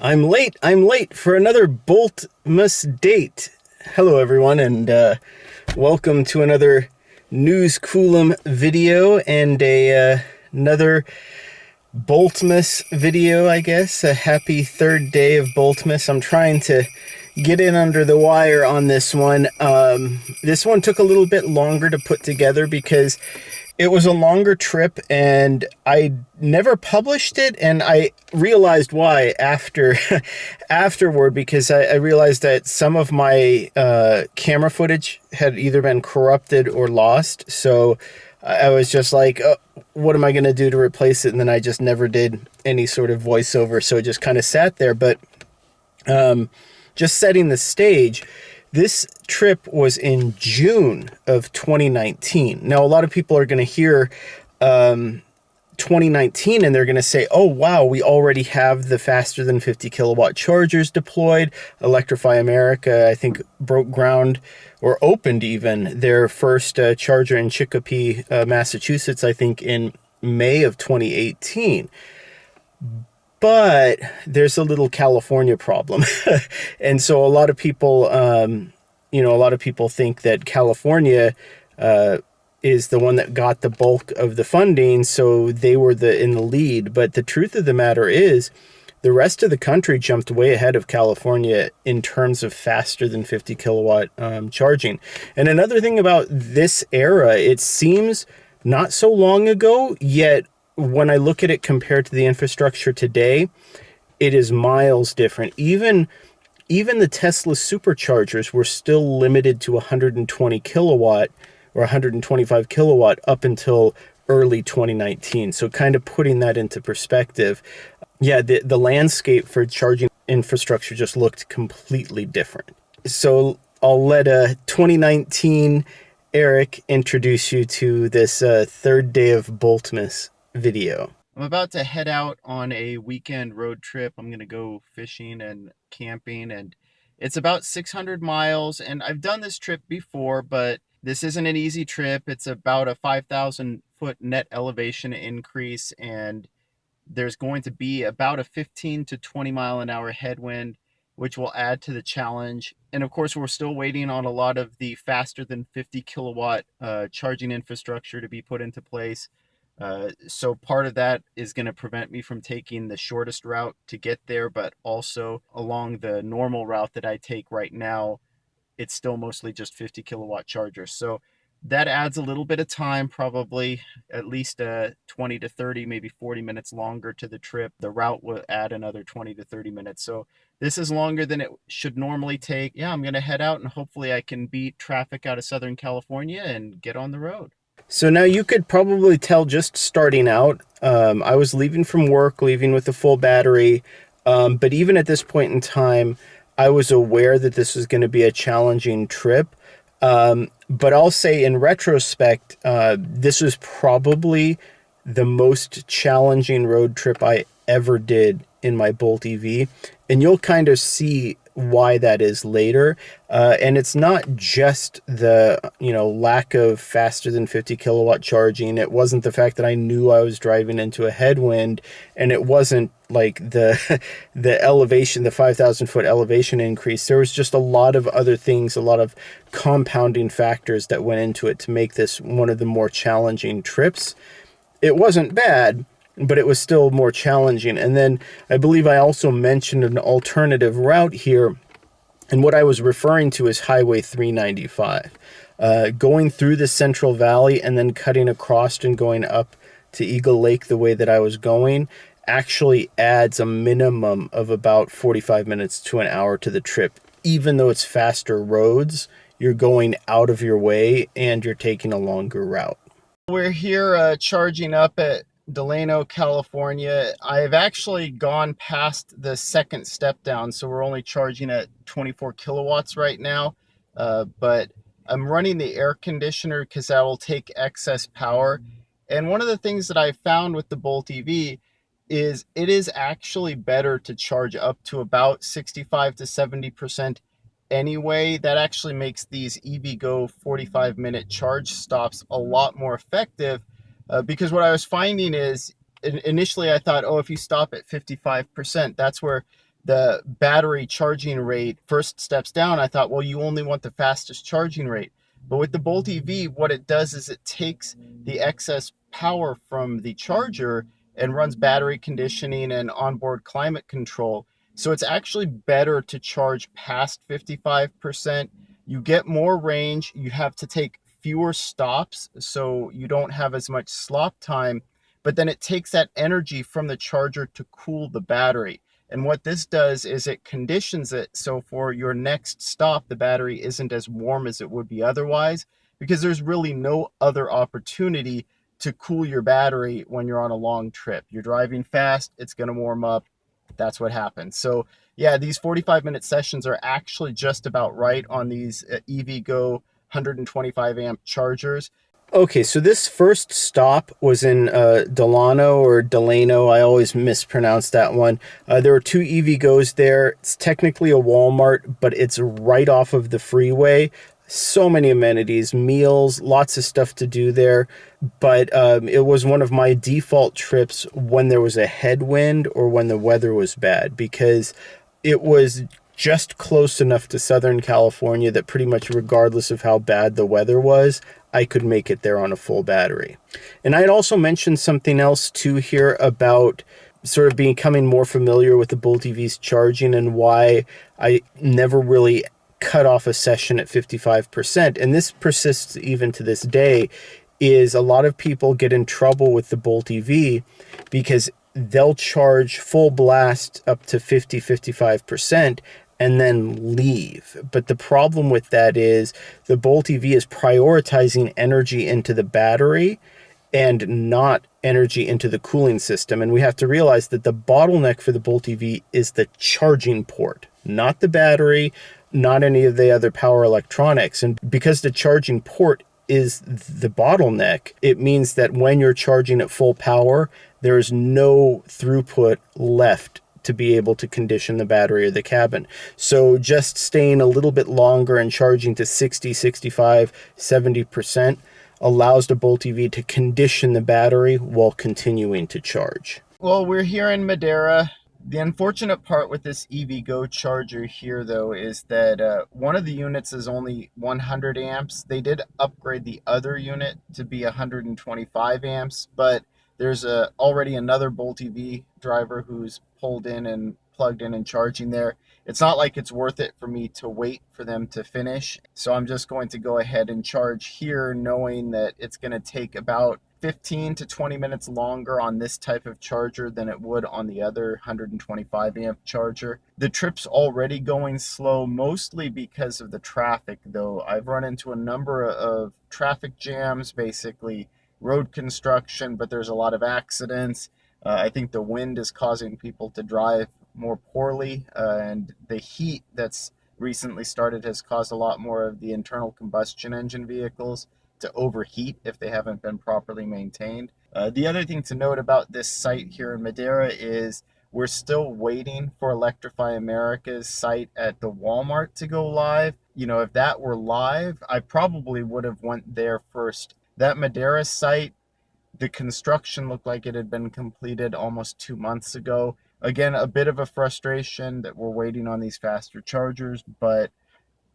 I'm late for another Boltmas date. Hello everyone, and welcome to another News Coolum video and another Boltmas video, I guess. A happy third day of Boltmas. I'm trying to get in under the wire on this one. This one took a little bit longer to put together because it was a longer trip and I never published it, and I realized why afterward, because I realized that some of my camera footage had either been corrupted or lost. So I was just like, oh, what am I going to do to replace it? And then I just never did any sort of voiceover, so it just kind of sat there. But just setting the stage, this trip was in June of 2019. Now, a lot of people are going to hear 2019 and they're going to say, oh, wow, we already have the faster than 50 kilowatt chargers deployed. Electrify America, I think, broke ground or opened even their first charger in Chicopee, Massachusetts, I think in May of 2018. But there's a little California problem. And so a lot of people, think that California is the one that got the bulk of the funding, so they were in the lead. But the truth of the matter is, the rest of the country jumped way ahead of California in terms of faster than 50 kilowatt charging. And another thing about this era, it seems not so long ago, yet when I look at it compared to the infrastructure today, it is miles different. Even the Tesla superchargers were still limited to 120 kilowatt or 125 kilowatt up until early 2019. So kind of putting that into perspective, yeah, the landscape for charging infrastructure just looked completely different. So I'll let 2019 Eric introduce you to this third day of Boltmas video. I'm about to head out on a weekend road trip. I'm going to go fishing and camping, and it's about 600 miles. And I've done this trip before, but this isn't an easy trip. It's about a 5,000 foot net elevation increase, and there's going to be about a 15 to 20 mile an hour headwind, which will add to the challenge. And of course, we're still waiting on a lot of the faster than 50 kilowatt charging infrastructure to be put into place. So part of that is going to prevent me from taking the shortest route to get there, but also along the normal route that I take right now, it's still mostly just 50 kilowatt chargers. So that adds a little bit of time, probably at least 20 to 30, maybe 40 minutes longer to the trip. The route will add another 20 to 30 minutes. So this is longer than it should normally take. Yeah, I'm going to head out and hopefully I can beat traffic out of Southern California and get on the road. So now you could probably tell just starting out, I was leaving from work, leaving with a full battery. But even at this point in time, I was aware that this was going to be a challenging trip. But I'll say in retrospect, this was probably the most challenging road trip I ever did in my Bolt EV. And you'll kind of see why that is later. And it's not just the, lack of faster than 50 kilowatt charging. It wasn't the fact that I knew I was driving into a headwind, and it wasn't like the elevation, the 5,000 foot elevation increase. There was just a lot of other things, a lot of compounding factors that went into it to make this one of the more challenging trips. It wasn't bad, but it was still more challenging. And then I believe I also mentioned an alternative route here. And what I was referring to is Highway 395, going through the Central Valley and then cutting across and going up to Eagle Lake the way that I was going actually adds a minimum of about 45 minutes to an hour to the trip. Even though it's faster roads, you're going out of your way and you're taking a longer route. We're here charging up at Delano, California. I've actually gone past the second step down, so we're only charging at 24 kilowatts right now. But I'm running the air conditioner because that will take excess power. And one of the things that I found with the Bolt EV is it is actually better to charge up to about 65 to 70% anyway. That actually makes these EVgo 45-minute charge stops a lot more effective. Because what I was finding is initially I thought, oh, if you stop at 55%, that's where the battery charging rate first steps down, I thought, well, you only want the fastest charging rate. But with the Bolt EV, what it does is it takes the excess power from the charger and runs battery conditioning and onboard climate control. So it's actually better to charge past 55%. You get more range. You have to take fewer stops, so you don't have as much slop time, but then it takes that energy from the charger to cool the battery. And what this does is it conditions it so for your next stop, the battery isn't as warm as it would be otherwise, because there's really no other opportunity to cool your battery when you're on a long trip. You're driving fast, it's going to warm up. That's what happens. So yeah, these 45-minute sessions are actually just about right on these EVgo 125 amp chargers. Okay, so this first stop was in Delano or Delano. I always mispronounce that one. There were two EVgo's there. It's technically a Walmart, but it's right off of the freeway. So many amenities, meals, lots of stuff to do there. But it was one of my default trips when there was a headwind or when the weather was bad, because it was just close enough to Southern California that pretty much regardless of how bad the weather was, I could make it there on a full battery. And I had also mentioned something else too here about sort of becoming more familiar with the Bolt EV's charging and why I never really cut off a session at 55%. And this persists even to this day, is a lot of people get in trouble with the Bolt EV because they'll charge full blast up to 55% and then leave. But the problem with that is the Bolt EV is prioritizing energy into the battery and not energy into the cooling system. And we have to realize that the bottleneck for the Bolt EV is the charging port, not the battery, not any of the other power electronics. And because the charging port is the bottleneck, it means that when you're charging at full power, there is no throughput left to be able to condition the battery or the cabin. So just staying a little bit longer and charging to 60, 65, 70% allows the Bolt EV to condition the battery while continuing to charge. Well, we're here in Madera. The unfortunate part with this EVgo charger here, though, is that one of the units is only 100 amps. They did upgrade the other unit to be 125 amps, but there's already another Bolt EV driver who's pulled in and plugged in and charging there. It's not like it's worth it for me to wait for them to finish. So I'm just going to go ahead and charge here, knowing that it's going to take about 15 to 20 minutes longer on this type of charger than it would on the other 125 amp charger. The trip's already going slow, mostly because of the traffic, though. I've run into a number of traffic jams, basically road construction, but there's a lot of accidents. I think the wind is causing people to drive more poorly, and the heat that's recently started has caused a lot more of the internal combustion engine vehicles to overheat if they haven't been properly maintained. The other thing to note about this site here in Madera is we're still waiting for Electrify America's site at the Walmart to go live. You know, if that were live, I probably would have went there first. That Madera site, the construction looked like it had been completed almost 2 months ago. Again, a bit of a frustration that we're waiting on these faster chargers, but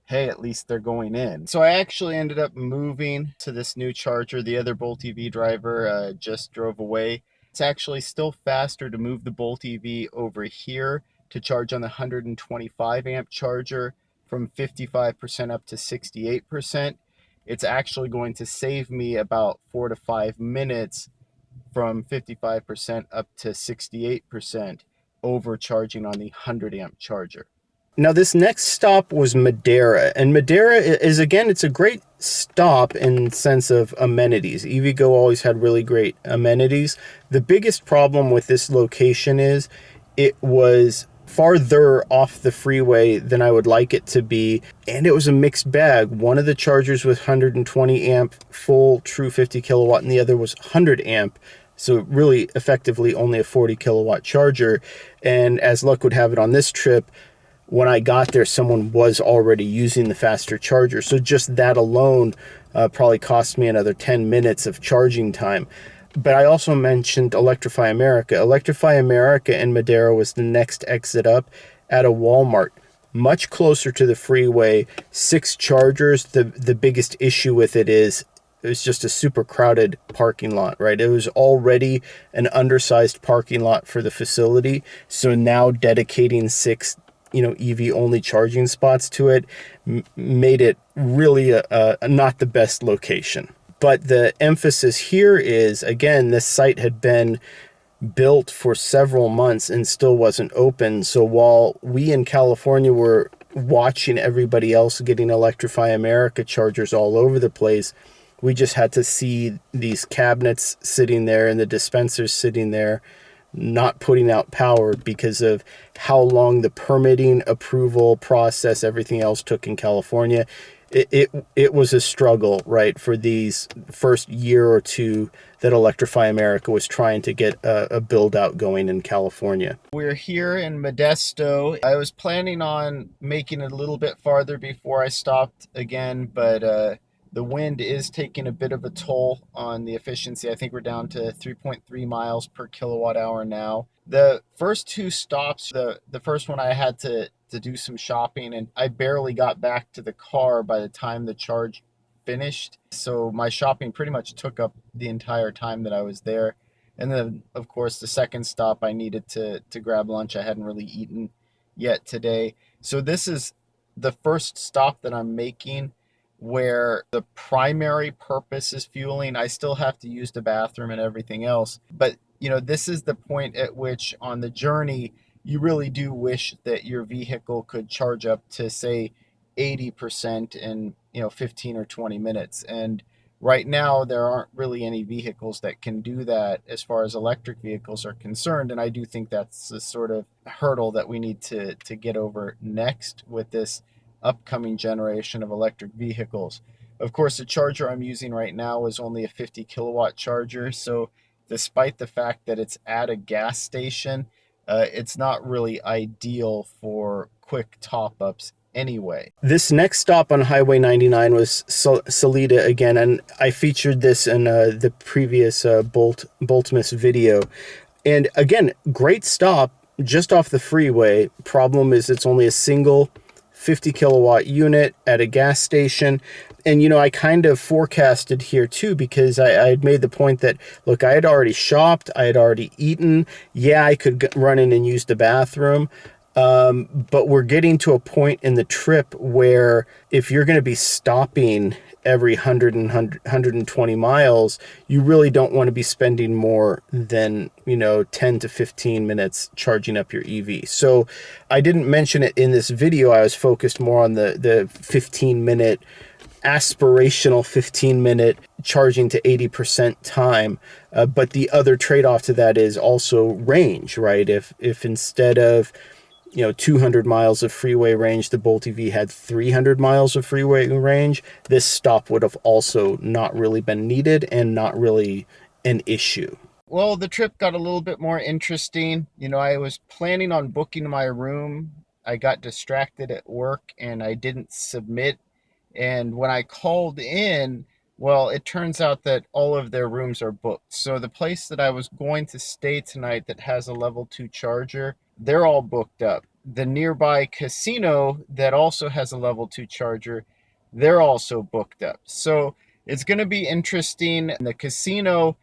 hey, at least they're going in. So I actually ended up moving to this new charger. The other Bolt EV driver just drove away. It's actually still faster to move the Bolt EV over here to charge on the 125 amp charger from 55% up to 68%. It's actually going to save me about 4 to 5 minutes from 55% up to 68% overcharging on the 100 amp charger. Now, this next stop was Madera, and Madera is, again, it's a great stop in the sense of amenities. EVgo always had really great amenities. The biggest problem with this location is it was farther off the freeway than I would like it to be, and it was a mixed bag. One of the chargers was 120 amp full true 50 kilowatt, and the other was 100 amp. So really effectively only a 40 kilowatt charger. And as luck would have it on this trip, when I got there, someone was already using the faster charger. So just that alone probably cost me another 10 minutes of charging time. But I also mentioned Electrify America. Electrify America in Madera was the next exit up. at a Walmart, much closer to the freeway, 6 chargers. The biggest issue with it is it was just a super crowded parking lot, right? It was already an undersized parking lot for the facility. So now dedicating 6, EV only charging spots to it made it really not the best location. But the emphasis here is, again, this site had been built for several months and still wasn't open. So while we in California were watching everybody else getting Electrify America chargers all over the place, we just had to see these cabinets sitting there and the dispensers sitting there not putting out power because of how long the permitting, approval process, everything else took in California. It was a struggle, right, for these first year or two that Electrify America was trying to get a build out going in California. We're here in Modesto. I was planning on making it a little bit farther before I stopped again, but the wind is taking a bit of a toll on the efficiency. I think we're down to 3.3 miles per kilowatt hour now. The first 2 stops, the first one I had to do some shopping, and I barely got back to the car by the time the charge finished. So my shopping pretty much took up the entire time that I was there. And then, of course, the second stop, I needed to grab lunch. I hadn't really eaten yet today. So this is the first stop that I'm making where the primary purpose is fueling. I still have to use the bathroom and everything else. But, this is the point at which on the journey, you really do wish that your vehicle could charge up to, say, 80% in 15 or 20 minutes. And right now there aren't really any vehicles that can do that as far as electric vehicles are concerned. And I do think that's the sort of hurdle that we need to get over next with this upcoming generation of electric vehicles. Of course, the charger I'm using right now is only a 50 kilowatt charger. So despite the fact that it's at a gas station, it's not really ideal for quick top-ups anyway. This next stop on Highway 99 was Salida again, and I featured this in the previous Boltmas video. And again, great stop just off the freeway. Problem is it's only a single 50 kilowatt unit at a gas station. And, I kind of forecasted here too, because I had made the point that, look, I had already shopped, I had already eaten. Yeah, I could run in and use the bathroom. But we're getting to a point in the trip where if you're going to be stopping every 120 miles, you really don't want to be spending more than, 10 to 15 minutes charging up your EV. So I didn't mention it in this video. I was focused more on the 15-minute, aspirational 15-minute charging to 80% time. But the other trade-off to that is also range, right? If instead of 200 miles of freeway range, the Bolt EV had 300 miles of freeway range, this stop would have also not really been needed and not really an issue. Well, the trip got a little bit more interesting. I was planning on booking my room. I got distracted at work and I didn't submit. And when I called in, well, it turns out that all of their rooms are booked. So the place that I was going to stay tonight that has a level 2 charger, they're all booked up. The nearby casino that also has a level 2 charger, they're also booked up. So it's going to be interesting. The casino,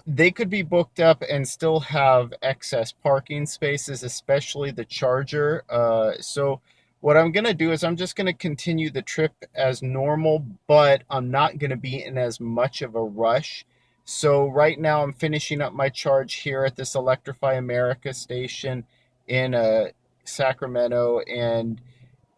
they could be booked up and still have excess parking spaces, especially the charger. So what I'm going to do is I'm just going to continue the trip as normal, but I'm not going to be in as much of a rush. So right now I'm finishing up my charge here at this Electrify America station in Sacramento, and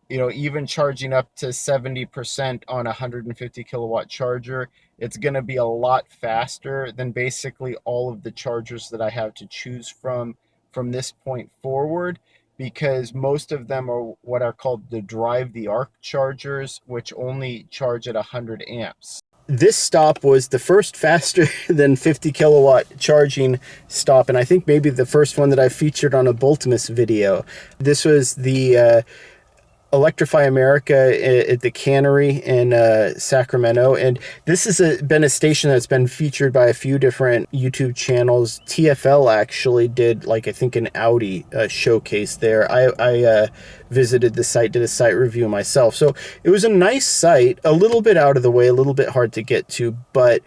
even charging up to 70% on a 150 kilowatt charger, it's going to be a lot faster than basically all of the chargers that I have to choose from this point forward, because most of them are what are called the Drive the Arc chargers, which only charge at 100 amps. This stop was the first faster than 50 kilowatt charging stop, and I think maybe the first one that I featured on a Boltmas video. This was the Electrify America at the Cannery in Sacramento. And this has been a station that's been featured by a few different YouTube channels. TFL actually did, like, I think an Audi showcase there. I visited the site, did a site review myself. So it was a nice site, a little bit out of the way, a little bit hard to get to, but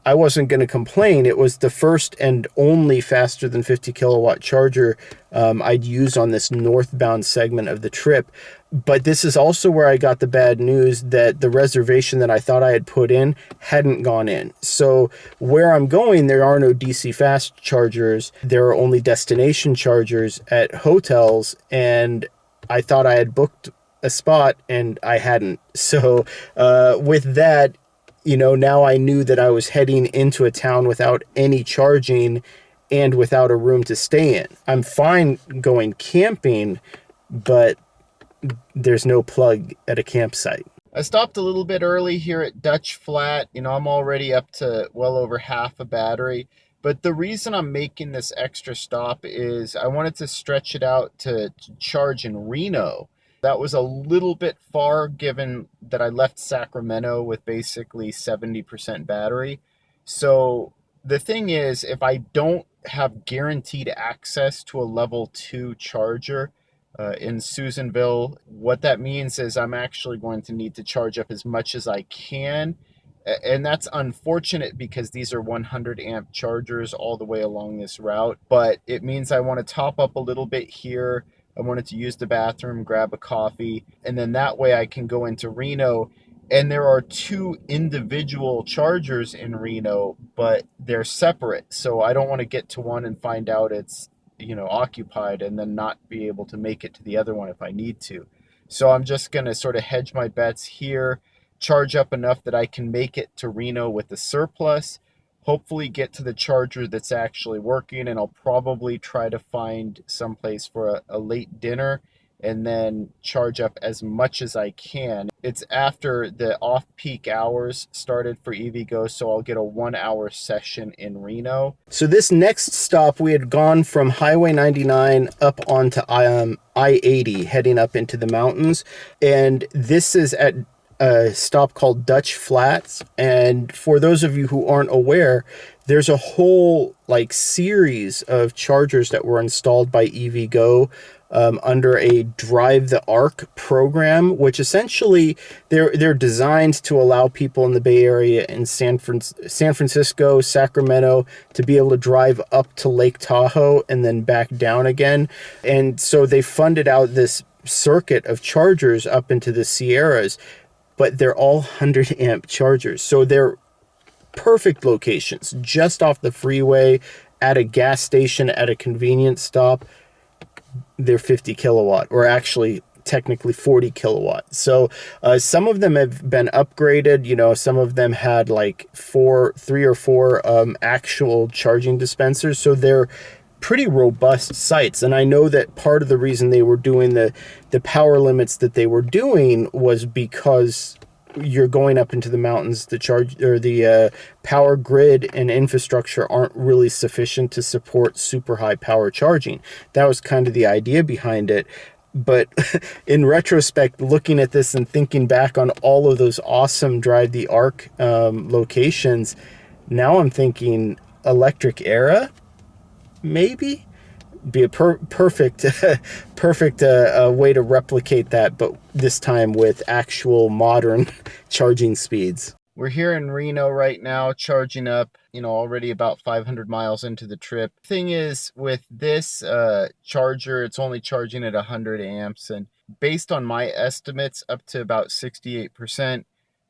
I wasn't going to complain. It was the first and only faster than 50 kilowatt charger I'd use on this northbound segment of the trip. But this is also where I got the bad news that the reservation that I thought I had put in hadn't gone in. So where I'm going, there are no DC fast chargers. There are only destination chargers at hotels. And I thought I had booked a spot and I hadn't. So with that, now I knew that I was heading into a town without any charging and without a room to stay in. I'm fine going camping, but there's no plug at a campsite. I stopped a little bit early here at Dutch Flat. I'm already up to well over half a battery. But the reason I'm making this extra stop is I wanted to stretch it out to charge in Reno. That was a little bit far given that I left Sacramento with basically 70% battery. So the thing is, if I don't have guaranteed access to a level 2 charger in Susanville, what that means is I'm actually going to need to charge up as much as I can. And that's unfortunate because these are 100 amp chargers all the way along this route. But it means I want to top up a little bit here. I wanted to use the bathroom, grab a coffee, and then that way I can go into Reno. And there are 2 individual chargers in Reno, but they're separate. So I don't want to get to one and find out it's occupied and then not be able to make it to the other one if I need to. So I'm just going to sort of hedge my bets here, charge up enough that I can make it to Reno with the surplus, hopefully get to the charger that's actually working, and I'll probably try to find someplace for a late dinner and then charge up as much as I can. It's after the off-peak hours started for EVgo, so I'll get a 1-hour session in Reno. So this next stop, we had gone from Highway 99 up onto I-80, heading up into the mountains, and this is at a stop called Dutch Flats. And for those of you who aren't aware, there's a whole series of chargers that were installed by EVgo under a Drive the Arc program, which essentially they're designed to allow people in the Bay Area in San Francisco, Sacramento, to be able to drive up to Lake Tahoe and then back down again. And so they funded out this circuit of chargers up into the Sierras, but they're all 100 amp chargers. So they're perfect locations, just off the freeway, at a gas station, at a convenience stop. They're 50 kilowatt, or actually technically 40 kilowatt. So some of them have been upgraded. Some of them had 3 or 4 actual charging dispensers. So they're pretty robust sites. And I know that part of the reason they were doing the power limits that they were doing was because you're going up into the mountains, the charge or the power grid and infrastructure aren't really sufficient to support super high power charging. That was kind of the idea behind it. But in retrospect, looking at this and thinking back on all of those awesome Drive the Arc locations, now I'm thinking electric era, maybe be a perfect way to replicate that, but this time with actual modern charging speeds. We're here in Reno right now, charging up, already about 500 miles into the trip. Thing is, with this charger, it's only charging at 100 amps, and based on my estimates, up to about 68%,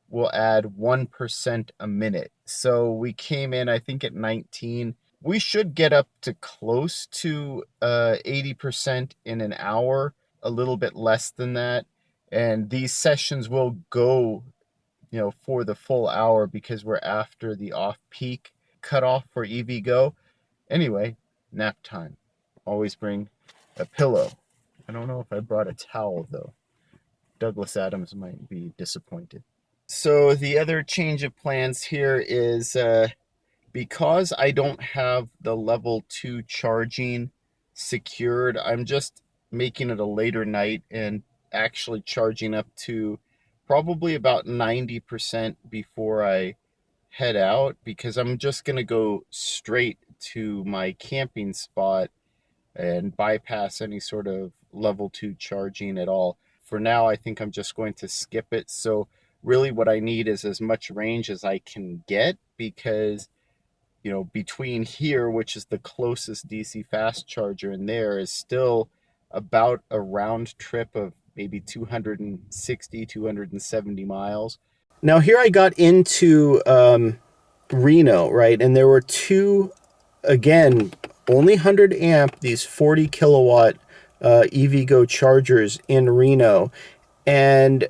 will add 1% a minute. So we came in, I think, at 19. We should get up to close to 80% in an hour, a little bit less than that. And these sessions will go, for the full hour because we're after the off-peak cutoff for EVgo. Anyway, nap time. Always bring a pillow. I don't know if I brought a towel, though. Douglas Adams might be disappointed. So the other change of plans here is because I don't have the level 2 charging secured, I'm just making it a later night and actually charging up to probably about 90% before I head out, because I'm just going to go straight to my camping spot and bypass any sort of level 2 charging at all. For now, I think I'm just going to skip it. So really what I need is as much range as I can get, because between here, which is the closest DC fast charger, and there is still about a round trip of maybe 260, 270 miles. Now here I got into Reno, right? And there were two, again, only 100 amp, these 40 kilowatt EVgo chargers in Reno. And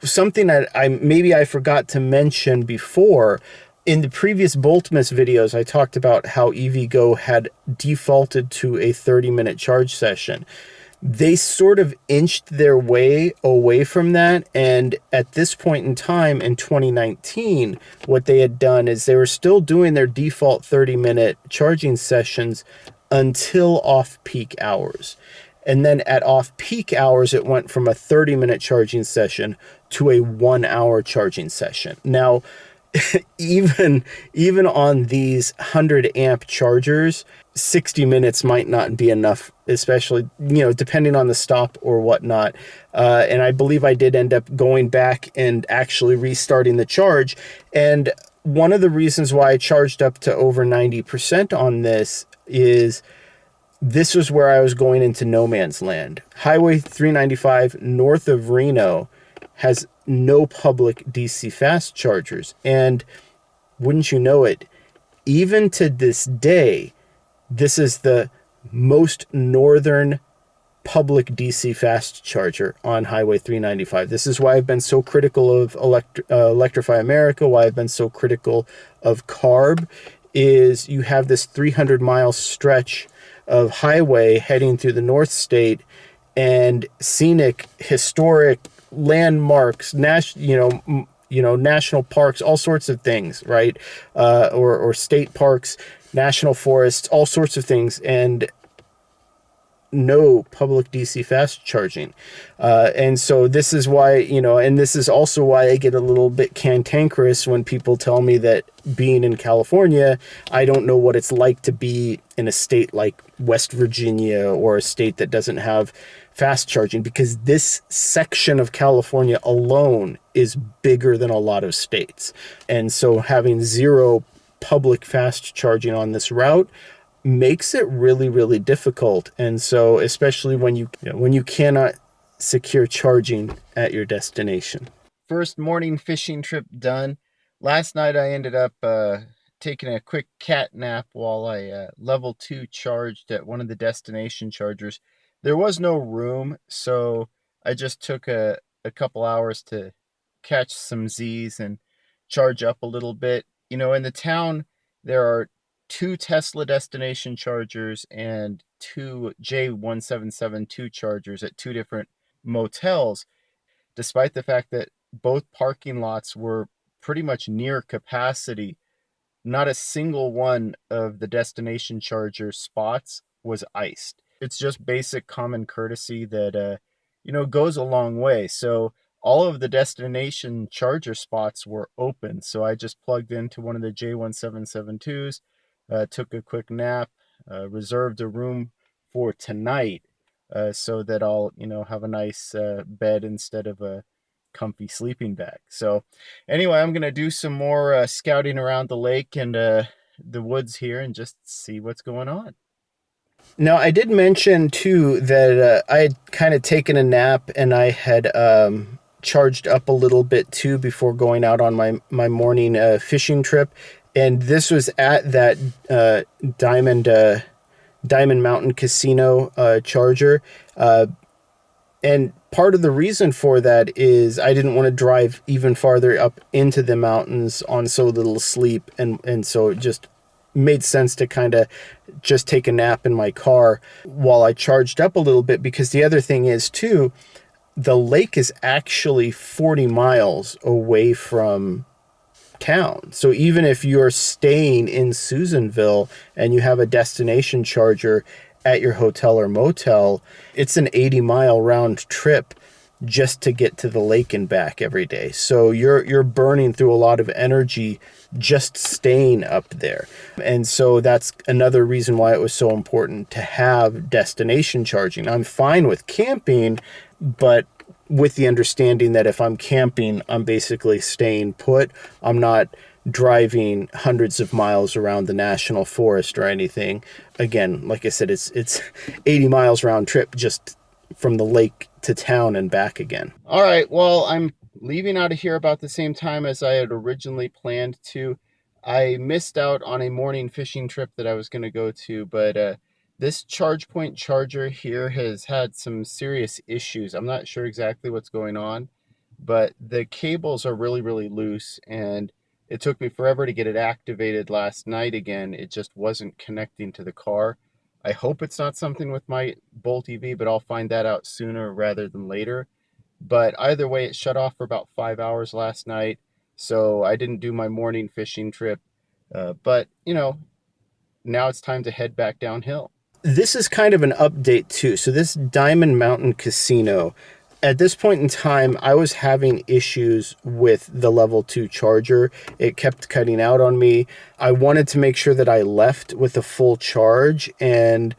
something that I forgot to mention before, in the previous Boltmas videos, I talked about how EVgo had defaulted to a 30-minute charge session. They sort of inched their way away from that, and at this point in time in 2019, what they had done is they were still doing their default 30-minute charging sessions until off-peak hours. And then at off-peak hours, it went from a 30-minute charging session to a 1-hour charging session. Now, even on these 100 amp chargers, 60 minutes might not be enough, especially, depending on the stop or whatnot. And I believe I did end up going back and actually restarting the charge. And one of the reasons why I charged up to over 90% on this is this was where I was going into no man's land. Highway 395 north of Reno has no public DC fast chargers. And wouldn't you know it, even to this day, this is the most northern public DC fast charger on Highway 395. This is why I've been so critical of Electrify America, why I've been so critical of CARB, is you have this 300-mile stretch of highway heading through the North State, and scenic, historic landmarks, national parks, all sorts of things, right? Or state parks, national forests, all sorts of things, and no public DC fast charging. And so this is why, and this is also why I get a little bit cantankerous when people tell me that being in California, I don't know what it's like to be in a state like West Virginia, or a state that doesn't have fast charging, because this section of California alone is bigger than a lot of states. And so having zero public fast charging on this route makes it really, really difficult. And so especially when you cannot secure charging at your destination. First morning fishing trip done. Last night I ended up taking a quick cat nap while I level 2 charged at one of the destination chargers. There was no room, so I just took a couple hours to catch some Z's and charge up a little bit. In the town, there are 2 Tesla destination chargers and 2 J1772 chargers at 2 different motels, despite the fact that both parking lots were pretty much near capacity. Not a single one of the destination charger spots was iced. It's just basic common courtesy that goes a long way. So all of the destination charger spots were open, so I just plugged into one of the J1772s, took a quick nap, reserved a room for tonight, so that I'll have a nice bed instead of a comfy sleeping bag. So anyway, I'm gonna do some more scouting around the lake and the woods here and just see what's going on. Now, I did mention too that I had kind of taken a nap, and I had charged up a little bit too before going out on my morning fishing trip. And this was at that Diamond Mountain Casino charger. And part of the reason for that is I didn't want to drive even farther up into the mountains on so little sleep. And so it just made sense to kind of just take a nap in my car while I charged up a little bit, because the other thing is too, the lake is actually 40 miles away from town. So even if you're staying in Susanville and you have a destination charger at your hotel or motel, it's an 80-mile round trip just to get to the lake and back every day. So you're burning through a lot of energy just staying up there. And so that's another reason why it was so important to have destination charging. I'm fine with camping, but with the understanding that if I'm camping, I'm basically staying put. I'm not driving hundreds of miles around the national forest or anything. Again, like I said, it's 80 miles round trip just from the lake to town and back again. All right, well, I'm leaving out of here about the same time as I had originally planned to. I missed out on a morning fishing trip that I was going to go to, but this ChargePoint charger here has had some serious issues. I'm not sure exactly what's going on, but the cables are really, really loose, and it took me forever to get it activated last night again. It just wasn't connecting to the car. I hope it's not something with my Bolt EV, but I'll find that out sooner rather than later. But either way, it shut off for about 5 hours last night, so I didn't do my morning fishing trip. But, you know, now it's time to head back downhill. This is kind of an update too. So this Diamond Mountain Casino, at this point in time, I was having issues with the level 2 charger. It kept cutting out on me. I wanted to make sure that I left with a full charge, and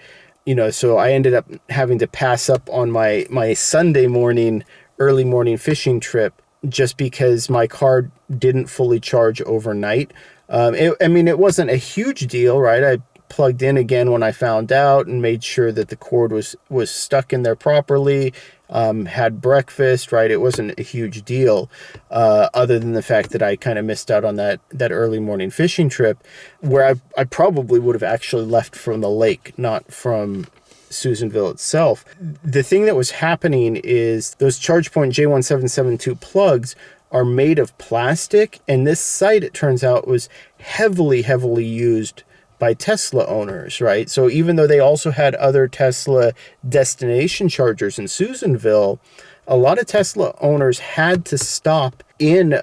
so I ended up having to pass up on my Sunday morning, early morning fishing trip just because my car didn't fully charge overnight. It wasn't a huge deal, right? I plugged in again when I found out and made sure that the cord was stuck in there properly, had breakfast, right? It wasn't a huge deal, other than the fact that I kind of missed out on that early morning fishing trip where I probably would have actually left from the lake, not from Susanville itself. The thing that was happening is those ChargePoint J1772 plugs are made of plastic, and this site, it turns out, was heavily used by Tesla owners, right? So even though they also had other Tesla destination chargers in Susanville, a lot of Tesla owners had to stop in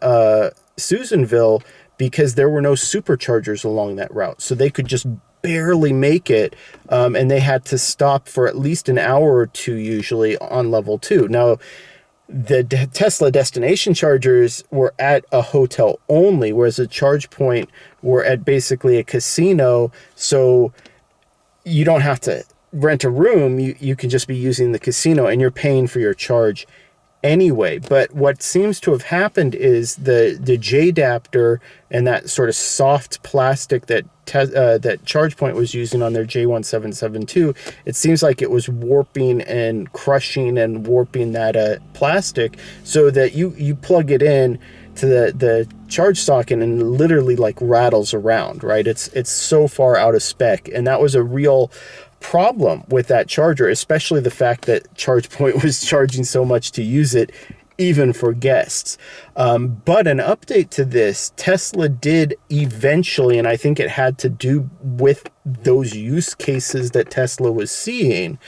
Susanville because there were no superchargers along that route. So they could just barely make it, and they had to stop for at least an hour or two usually on level 2. Now, the Tesla destination chargers were at a hotel only, whereas the ChargePoint were at basically a casino. So you don't have to rent a room. You can just be using the casino, and you're paying for your charge anyway. But what seems to have happened is the J-adapter and that sort of soft plastic that ChargePoint was using on their J1772, it seems like it was warping and crushing and warping that plastic, so that you plug it in to the charge socket and literally like rattles around, right? It's so far out of spec, and that was a real problem with that charger, especially the fact that ChargePoint was charging so much to use it, even for guests. But an update to this, Tesla did eventually, and I think it had to do with those use cases that Tesla was seeing,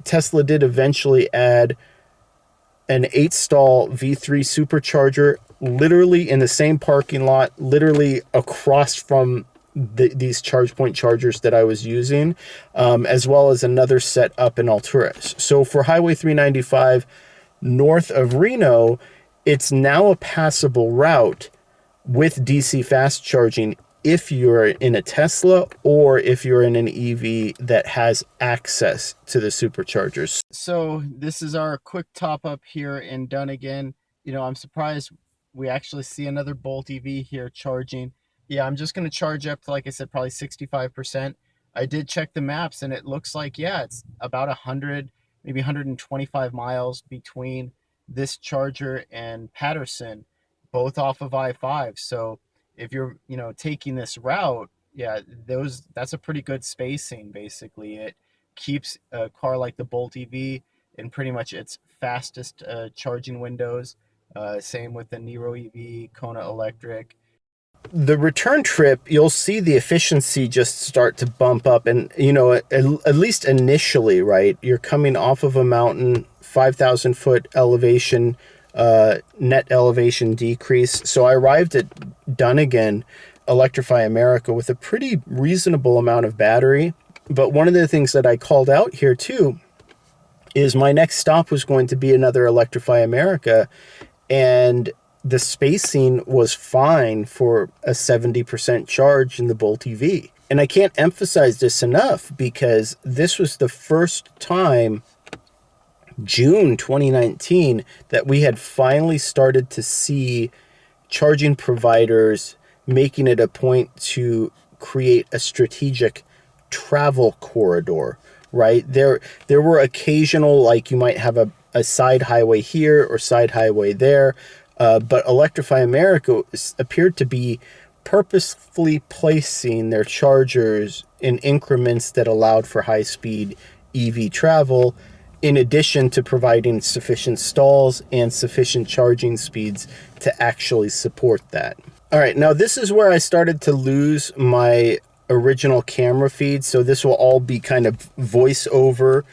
Tesla did eventually add an 8-stall V3 supercharger literally in the same parking lot, literally across from these ChargePoint chargers that I was using, as well as another set up in Alturas. So for Highway 395 north of Reno, it's now a passable route with DC fast charging if you're in a Tesla or if you're in an EV that has access to the superchargers. So this is our quick top up here in Dunnigan. I'm surprised we actually see another Bolt EV here charging. Yeah, I'm just going to charge up to, like I said, probably 65%. I did check the maps, and it looks like, yeah, it's about 100, maybe 125 miles between this charger and Patterson, both off of I-5. So if you're, taking this route, yeah, that's a pretty good spacing, basically. It keeps a car like the Bolt EV in pretty much its fastest charging windows. Same with the Nero EV, Kona Electric. The return trip, you'll see the efficiency just start to bump up. And, at least initially, right, you're coming off of a mountain, 5,000 foot elevation, net elevation decrease. So I arrived at Dunnigan Electrify America with a pretty reasonable amount of battery. But one of the things that I called out here too is my next stop was going to be another Electrify America, and the spacing was fine for a 70% charge in the Bolt EV. And I can't emphasize this enough, because this was the first time, June 2019, that we had finally started to see charging providers making it a point to create a strategic travel corridor, right? There were occasional, like you might have a side highway here or side highway there, but Electrify America appeared to be purposefully placing their chargers in increments that allowed for high-speed EV travel, in addition to providing sufficient stalls and sufficient charging speeds to actually support that. All right, now this is where I started to lose my original camera feed, so this will all be kind of voiceover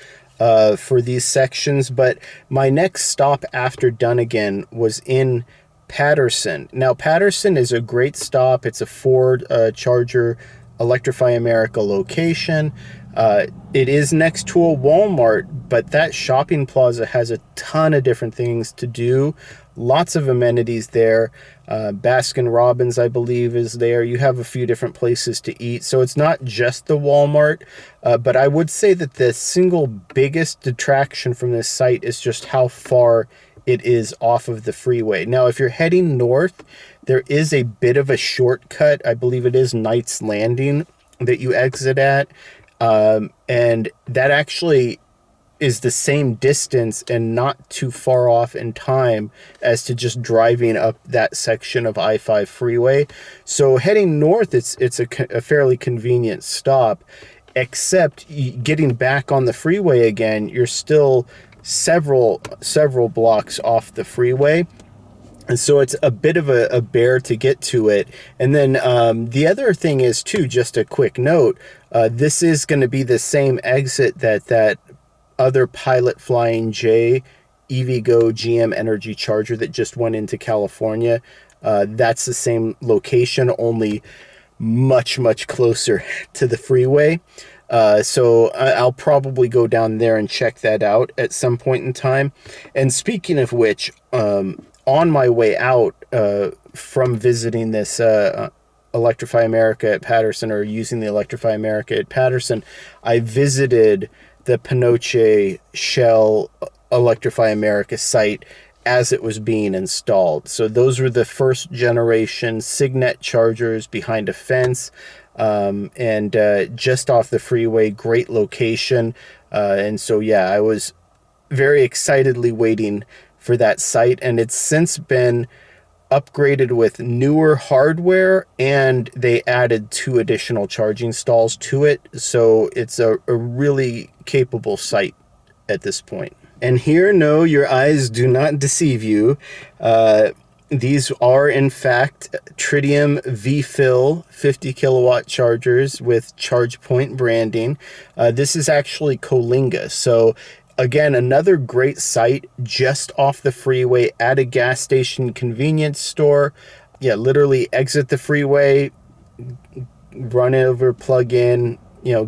for these sections. But my next stop after Dunnigan was in Patterson. Now, Patterson is a great stop. It's a Ford Charger Electrify America location. It is next to a Walmart, but that shopping plaza has a ton of different things to do. Lots of amenities there. Baskin Robbins, I believe, is there. You have a few different places to eat. So it's not just the Walmart, but I would say that the single biggest detraction from this site is just how far it is off of the freeway. Now, if you're heading north, there is a bit of a shortcut. I believe it is Knights Landing that you exit at. And that actually is the same distance and not too far off in time as to just driving up that section of I-5 freeway. So heading north, it's a fairly convenient stop, except getting back on the freeway again, you're still several blocks off the freeway. And so it's a bit of a bear to get to it. And then the other thing is, too, just a quick note, this is going to be the same exit that other Pilot Flying J EVgo GM Energy Charger that just went into California. That's the same location, only much closer to the freeway. So I'll probably go down there and check that out at some point in time. And speaking of which, on my way out from visiting this Electrify America at Patterson, or using the Electrify America at Patterson, I visited the Pinoche Shell Electrify America site as it was being installed. So those were the first generation Signet chargers behind a fence, and just off the freeway. Great location. And so, yeah, I was very excitedly waiting for that site, and it's since been upgraded with newer hardware, and they added 2 additional charging stalls to it. So it's a really capable site at this point. And here, no, your eyes do not deceive you. These are, in fact, Tritium V-Fill 50 kilowatt chargers with ChargePoint branding. This is actually Coalinga. So again, another great site just off the freeway at a gas station convenience store. Yeah, literally exit the freeway, run over, plug in,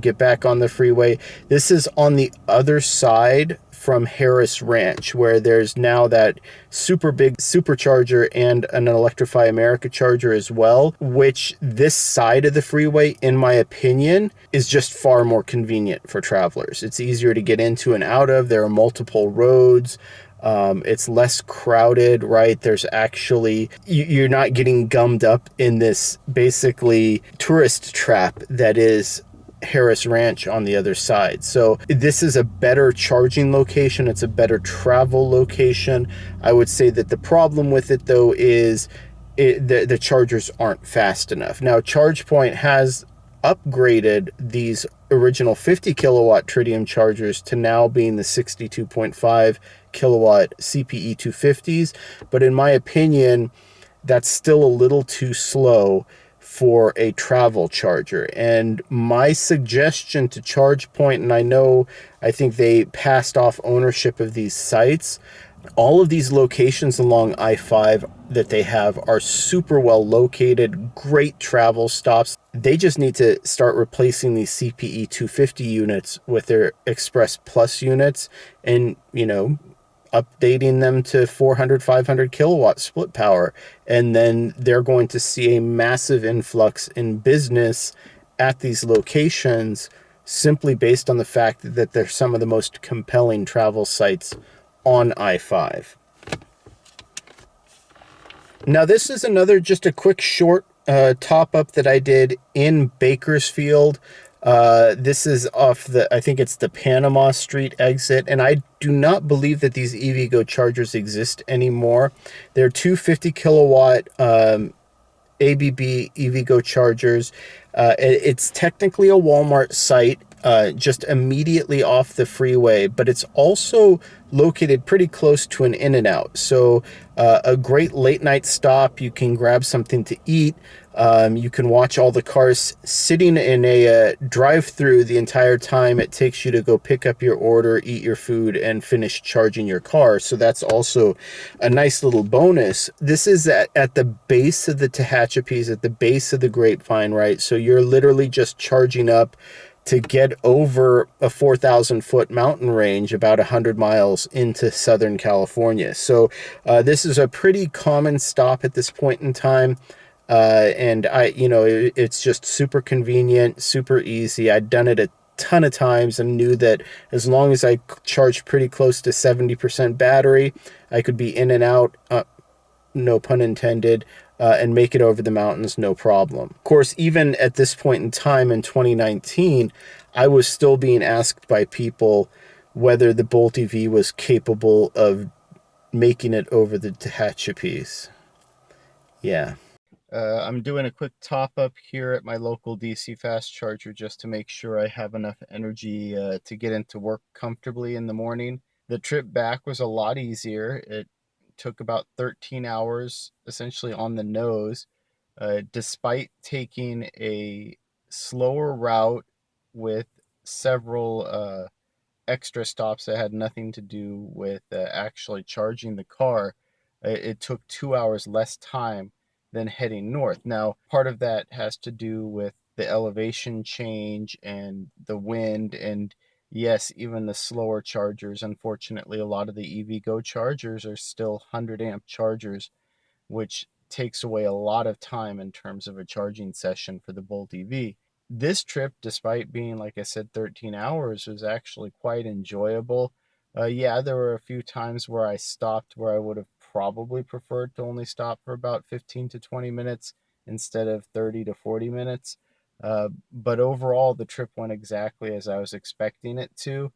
get back on the freeway. This is on the other side from Harris Ranch, where there's now that super big supercharger and an Electrify America charger as well, which this side of the freeway, in my opinion, is just far more convenient for travelers. It's easier to get into and out of. There are multiple roads. It's less crowded, right? There's actually, you're not getting gummed up in this basically tourist trap that is Harris Ranch on the other side. So this is a better charging location. It's a better travel location. I would say that the problem with it, though, is the chargers aren't fast enough. Now, ChargePoint has upgraded these original 50 kilowatt Tritium chargers to now being the 62.5 kilowatt CPE 250s, but in my opinion, that's still a little too slow for a travel charger. And my suggestion to ChargePoint, and I think they passed off ownership of these sites. All of these locations along I-5 that they have are super well located, great travel stops. They just need to start replacing these CPE 250 units with their Express Plus units and, updating them to 400, 500 kilowatt split power. And then they're going to see a massive influx in business at these locations simply based on the fact that they're some of the most compelling travel sites on I-5. Now, this is just a quick short top up that I did in Bakersfield. This is off I think it's the Panama Street exit, and I do not believe that these EVgo chargers exist anymore. They're 250 kilowatt ABB EVgo chargers. It's technically a Walmart site, just immediately off the freeway, but it's also located pretty close to an In-N-Out. So a great late night stop. You can grab something to eat. You can watch all the cars sitting in a drive-through the entire time it takes you to go pick up your order, eat your food, and finish charging your car. So that's also a nice little bonus. This is at the base of the Tehachapi's, at the base of the Grapevine, right? So you're literally just charging up to get over a 4,000 foot mountain range, about 100 miles into Southern California. So this is a pretty common stop at this point in time. And it's just super convenient, super easy. I'd done it a ton of times and knew that as long as I charged pretty close to 70% battery, I could be in and out, no pun intended, and make it over the mountains, no problem. Of course, even at this point in time in 2019, I was still being asked by people whether the Bolt EV was capable of making it over the Tehachapi's. Yeah. I'm doing a quick top up here at my local DC fast charger just to make sure I have enough energy to get into work comfortably in the morning. The trip back was a lot easier. It took about 13 hours essentially on the nose, despite taking a slower route with several extra stops that had nothing to do with actually charging the car. It took 2 hours less time than heading north. Now, part of that has to do with the elevation change and the wind, and yes, even the slower chargers. Unfortunately, a lot of the EVgo chargers are still 100 amp chargers, which takes away a lot of time in terms of a charging session for the Bolt EV. This trip, despite being, like I said, 13 hours, was actually quite enjoyable. Yeah, there were a few times where I stopped where I would have probably preferred to only stop for about 15 to 20 minutes instead of 30 to 40 minutes. But overall, the trip went exactly as I was expecting it to.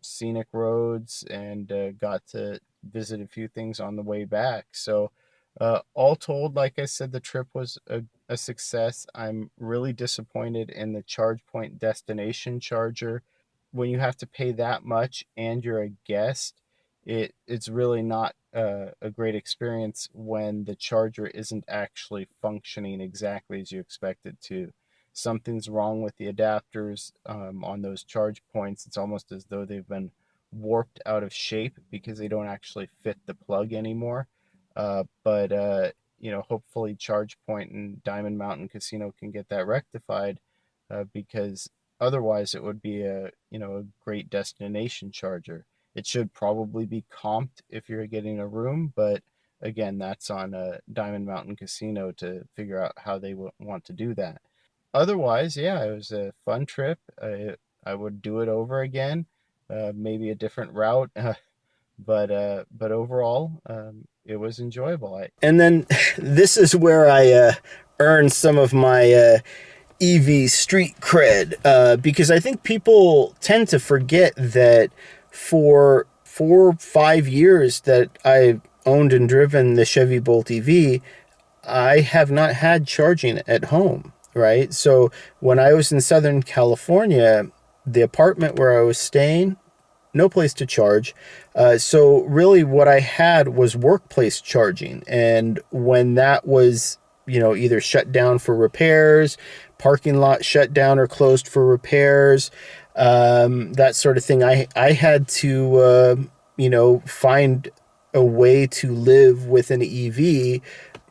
Scenic roads, and got to visit a few things on the way back. So all told, like I said, the trip was a success. I'm really disappointed in the ChargePoint destination charger. When you have to pay that much and you're a guest, it's really not a great experience when the charger isn't actually functioning exactly as you expect it to. Something's wrong with the adapters on those charge points. It's almost as though they've been warped out of shape because they don't actually fit the plug anymore. But hopefully ChargePoint and Diamond Mountain Casino can get that rectified, because otherwise it would be a great destination charger. It should probably be comped if you're getting a room, but again, that's on Diamond Mountain Casino to figure out how they want to do that. Otherwise, yeah, it was a fun trip. I would do it over again, maybe a different route, but overall, it was enjoyable. And then this is where I earned some of my EV street cred, because I think people tend to forget that for 4 or 5 years that I've owned and driven the Chevy Bolt EV, I have not had charging at home, right? So when I was in Southern California, the apartment where I was staying, no place to charge. So really what I had was workplace charging. And when that was either shut down for repairs, parking lot shut down or closed for repairs, that sort of thing. I had to, find a way to live with an EV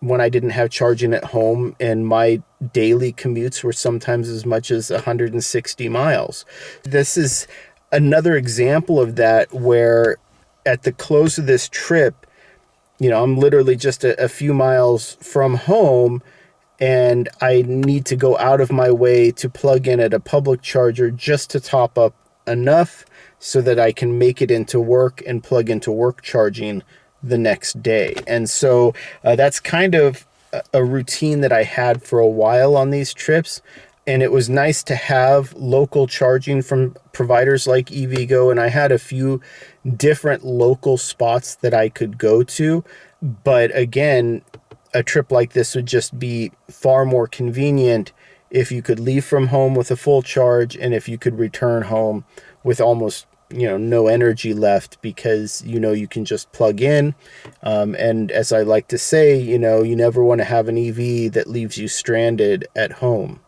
when I didn't have charging at home, and my daily commutes were sometimes as much as 160 miles. This is another example of that, where at the close of this trip, I'm literally just a few miles from home, and I need to go out of my way to plug in at a public charger just to top up enough so that I can make it into work and plug into work charging the next day. And so that's kind of a routine that I had for a while on these trips. And it was nice to have local charging from providers like EVgo. And I had a few different local spots that I could go to. But again, a trip like this would just be far more convenient if you could leave from home with a full charge, and if you could return home with almost no energy left, because you can just plug in. And as I like to say, you never want to have an EV that leaves you stranded at home.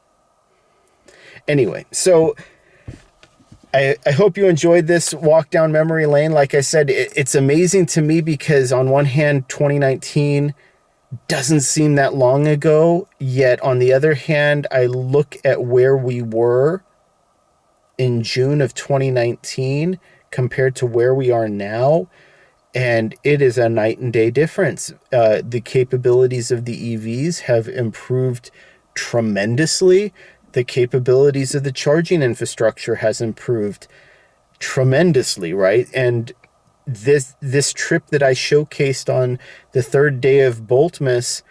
Anyway, so I hope you enjoyed this walk down memory lane. Like I said, it's amazing to me because on one hand, 2019 doesn't seem that long ago, yet on the other hand, I look at where we were in June of 2019 compared to where we are now, and it is a night and day difference. The capabilities of the EVs have improved tremendously. The capabilities of the charging infrastructure has improved tremendously, right? And this trip that I showcased on the third day of Boltmas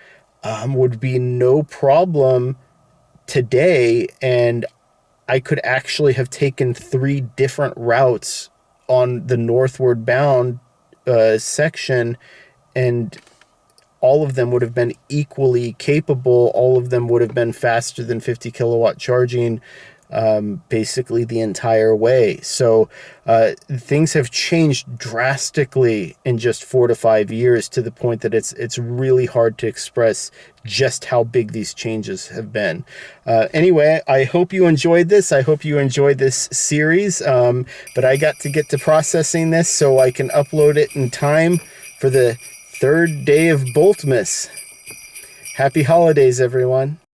would be no problem today, and I could actually have taken 3 different routes on the northward bound section, and all of them would have been equally capable. All of them would have been faster than 50 kilowatt charging basically the entire way. So things have changed drastically in just 4 to 5 years, to the point that it's really hard to express just how big these changes have been. Anyway, I hope you enjoyed this. I hope you enjoyed this series, but I got to get to processing this so I can upload it in time for the third day of Boltmas. Happy holidays, everyone.